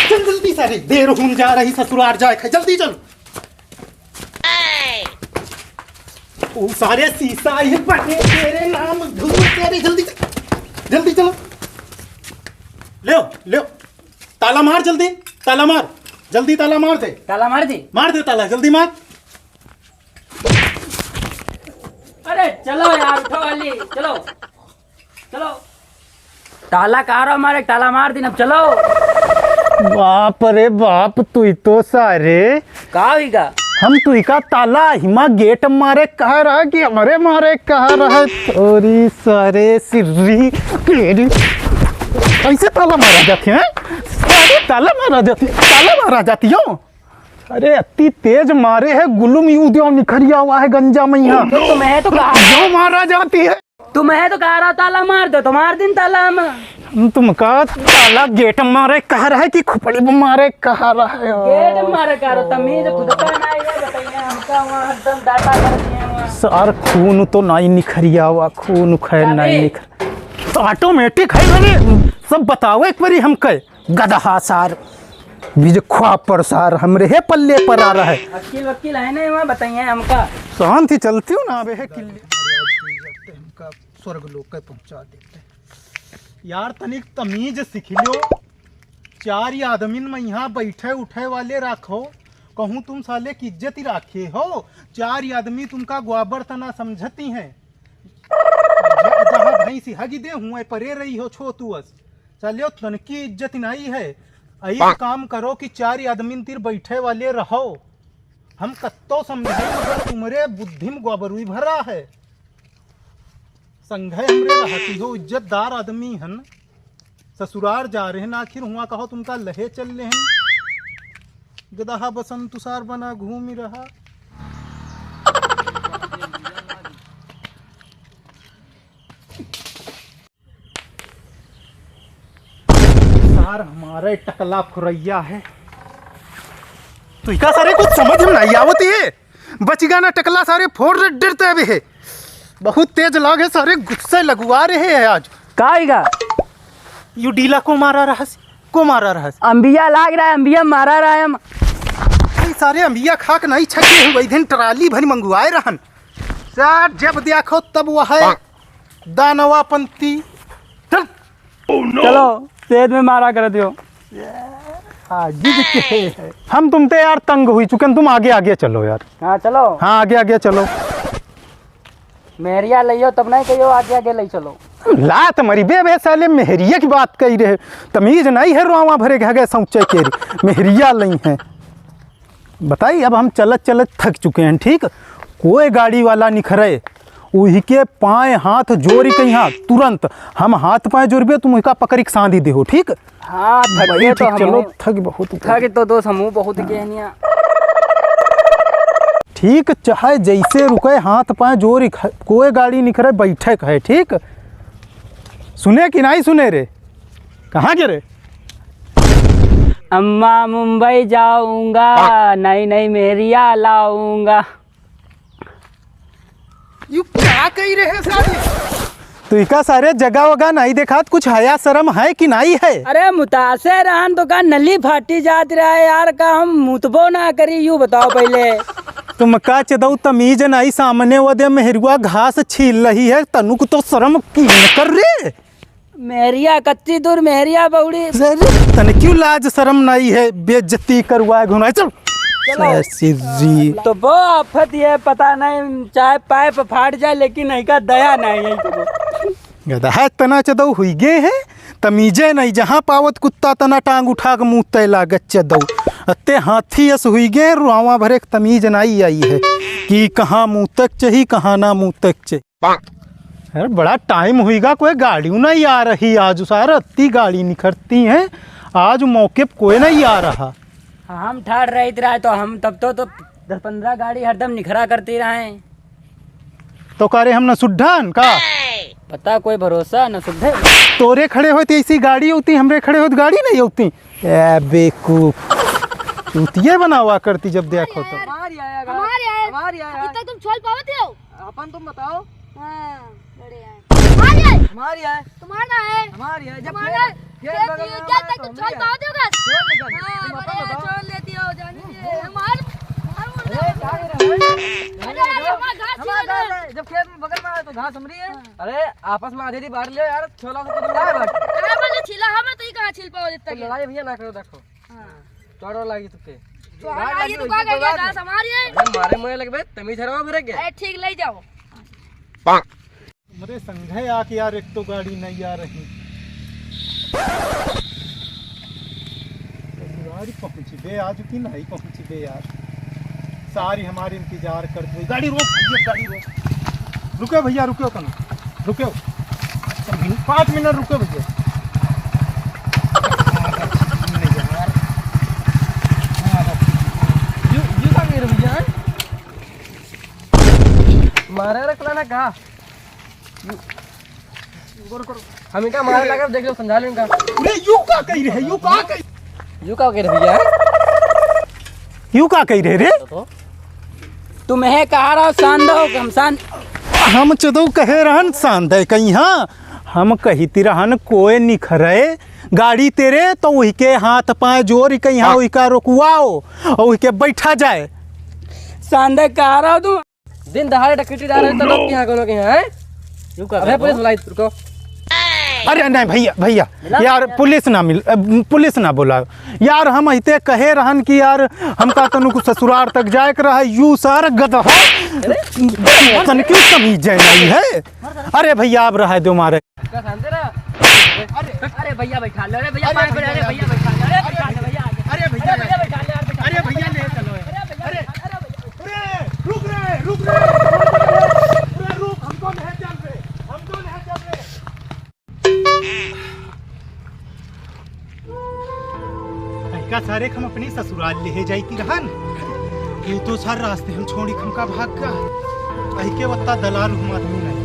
चल जल्दी सारे, देर होने जा रही, ससुराल जाए, जल्दी चल। ओ सारे शीशा ही बने तेरे नाम धूल तेरे, जल्दी जल्दी चलो। ले ताला मार, जल्दी ताला मार, जल्दी ताला मार दे। ताला मार दी, मार दे ताला, जल्दी मार। अरे चलो यार, उठो वाली, चलो चलो। ताला कहा रहा हमारे, ताला मार दी, अब चलो। बाप रे बाप, तू तो सारे कहा होगा हम तुई का ताला हिमा गेट मारे कह रहा है कि हमारे मारे कह रहा है। थोड़ी सारे सिर्री कैसे ताला मारा जाती है, सारे ताला मारा जाती हो। अरे अति तेज मारे है, गुलुम यूं निखरिया हुआ है गंजा मैया। तो मैं तो कहा क्यों मारा जाती है, तुम्हें तो कह रहा ताला मार दो, तो मार दिन ताला हम। तुमका ताला गेट मारे कह रहा है कि खुपड़ी में मारे कह रहा है। गेट मारे कह रहा, तमीज खुद का नहीं है, बताइए हमका वहाँ एकदम डाटा करती है वहाँ। सर खून तो नहीं निखरिया हुआ, खून खैर नहीं निखर, तो ऑटोमेटिक है मैंने सब बताओ एक बारी हम कहे गदहा सार बीज ख्वाब पर सार हमरे है पल्ले पर आ रहा है। वकील है ना वहाँ, बताइए हमका। शांति चलती हूँ ना, है किले हमका स्वर्ग लोक के पहुंचा देते यार। तनिक तमीज सीख लो, चार आदमी में यहाँ बैठे उठे वाले रखो, कहूँ तुम साले की इज्जत ही राखे हो। चार आदमी तुमका ग्वाबर तना समझती हैं, जहाँ भैंसी हगी दे हुए परे रही हो छोतुअस, चलो तनकी इज्जत नहीं है। ऐसा काम करो कि चार आदमी तीर बैठे वाले रहो। हम कत्तो समझे मगर तुम्हारे बुद्धि में ग्वाबरुई भरा है, संघे हमरे रहती हो, इज्जतदार आदमी हन। ससुराल जा रहे हैं आखिर हुआ कहो तुमका लहे चल रहे हैं। गदहा बसंत तुषार बना घूम ही रहा। सार हमारे टकला फुरैया है, तो इका सारे कुछ समझ में नहीं आवती है। बचगा ना टकला सारे फोड़ डरते भी है, बहुत तेज लाग है, सारे गुस्से लगवा रहे हैं आज। कहा यू डीला को मारा रहा, अंबिया लाग रहा है, अंबिया मारा रहा है हम। सारे अंबिया खाक नहीं छके हुए, दिन ट्राली भरी मंगवाए रहन सर, जब देखो तब वह है दानवा पंथी। चल चलो तेज में मारा कर दियो। हम तुमते यार तंग हुई चुके, तुम आगे आगे चलो यार। हाँ चलो, हाँ आगे आगे चलो। मेहरिया लियो तब नहीं कहियो आगे आगे ले चलो। लात मरी बे साले, मेहरिया की बात कही रहे, तमीज नहीं है, रोवा भरे गए सौचे के मेहरिया नहीं है। बताइए अब हम चलत चलत थक चुके हैं, ठीक, कोई गाड़ी वाला निखरे उही के पाए हाथ जोड़ी के यहाँ तुरंत हम हाथ पाए जोड़बे, तुम उसका पकड़ के साधी दे हो, ठीक। हाँ थक तो चलो, थक बहुत थक तो दो समूह बहुत कहनिया, ठीक, चाहे जैसे रुके हाथ पाए जोड़ी, कोई गाड़ी निखरे बैठे है, ठीक। सुने कि नहीं सुने रे, कहाँ के रे? अम्मा मुंबई जाऊंगा, नहीं मेहरिया लाऊंगा। यू क्या कही रहे सारे? तो इका सारे जगह वगह नहीं देखा, कुछ हया शर्म है कि नहीं है? अरे मुतासे रहन तो का नली फाटी जाती रहा है यार, का हम मुतबो ना करी, यूँ बताओ पहले। तुम का चदऊ तमीज नहीं, सामने वदे मेहरुआ घास छील रही है, तनुक तो शर्म की कर रे। मेहरिया कच्ची दूर, मेहरिया बउड़ी, तन क्यों लाज शर्म नहीं है, बेइज्जती करवाए घुनाए। चल तो वो आफत ये पता नहीं, चाहे पाइप फाट जाए लेकिन नहीं का दया नहीं है तो गधा तना चदऊ हुई गए हैं, तमीजे नहीं, जहाँ पावत कुत्ता तना टांग उठा के मुँह तैला गच्चदऊ, अत्ते हाथी यस हुई गए, रुआवा भरे तमीज नहीं आई है कि कहाँ मुँह तक चाहिए कहाँ ना मुँह तक चाहिए। अरे बड़ा टाइम हुईगा, कोई गाड़ी नहीं आ रही आज, सारा अत्ती गाड़ी निखरती हैं आज, मौके पर कोई नहीं आ रहा। हम ठाड़ रहे तो हम तब तो 10-15 गाड़ी हरदम निखरा करती रहे, तो करे हम न सुड्ढान का पता कोई भरोसा न सुधे। तोरे खड़े होती ऐसी गाड़ी होती, हमरे खड़े होती गाड़ी नहीं होती। बेवकूफ चूतिये बना हुआ करती जब देखो तो। हमारी आया इतना तुम छोल पावत हो अपन, तुम बताओ। हाँ बढ़िया। हमारी है हमारी है, तुम्हारा है हमारी है। जब तुम्हारा खेत बगल में क्या हमारा तक तो छोड़ हमारी है। दो होगा छोड़ निकल, हां तुम बड़े बताओ। छोड़ लेती हो जानी है हमार अरे क्या कर रहे हो? अरे हमारा घास हमारा छीना घास है। जब खेत में बगल में आए तो घास हमारी है। अरे आपस में आधेरी बांट लियो यार, छोला से कुछ है बात। अरे बोले छिला हम तो ही कहां छिल पाओ इतना तो लड़ाई भैया ना करो, देखो हां चौड़ो लागी तुके। तो आगे तो का गया घास हमारी है मारे मुझे लगबे तमीज हरवा भरे के। ए ठीक ले जाओ मेरे संघे आके यार एक तो गाड़ी नहीं आ रही। गाड़ी पहुंची बे आज की नहीं पहुंची बे यार, सारी हमारे इंतजार करते हुए। गाड़ी रोक भैया, गाड़ी रोक। रुको भैया, रुको कनो, रुको 5 मिनट रुको भैया। यू का गिर भैया मारे रखला ना का हम इनका मारे लगा, देख लो समझा लो इनका। अरे यू का कह रहे, यू का कह यू का गिर भैया यू का कह रहे रे? तुम्हें कहा रहा शांत हो कम शांत। हम चदो कहे रहन शांत है कहीं। हाँ हम कही रहन कोई निखरे गाड़ी तेरे तो वही के हाथ पाए जोर कहीं हाँ वही का रुकवाओ और वही के बैठा जाए। शांत कहा रहा तुम। दिन दहाड़े डकैतीदार है तो लोग यहाँ कोनो के हैं हैं? अबे पुलिस बुलाई रुको। अरे नहीं भैया, भैया यार पुलिस ना बुला यार। हम अते कहे रहन कि यार हमका तनु को ससुराल तक जाए के रहा। यू सार गधा तन क्यों तमीज नहीं है। अरे भैया अब रहा दो मारे। क्या शांति रहा? अरे भैया बैठा ले, अरे भैया पानी अरे भैया बैठा ले, अरे बैठा ले भैया आगे। अरे भैया, अरे भैया बैठा ले यार, बैठा ले। अरे भैया ले चलो। अरे रुक रे, रुक रे, अरे रुक, हमको नहीं चल रहे, हमको नहीं चल रहे। का सारे हम अपनी ससुराल ले जाती रहन। ये तो सारे रास्ते हम छोड़ी खमका भाग का। अही के वत्ता दलाल हम आदमी नहीं।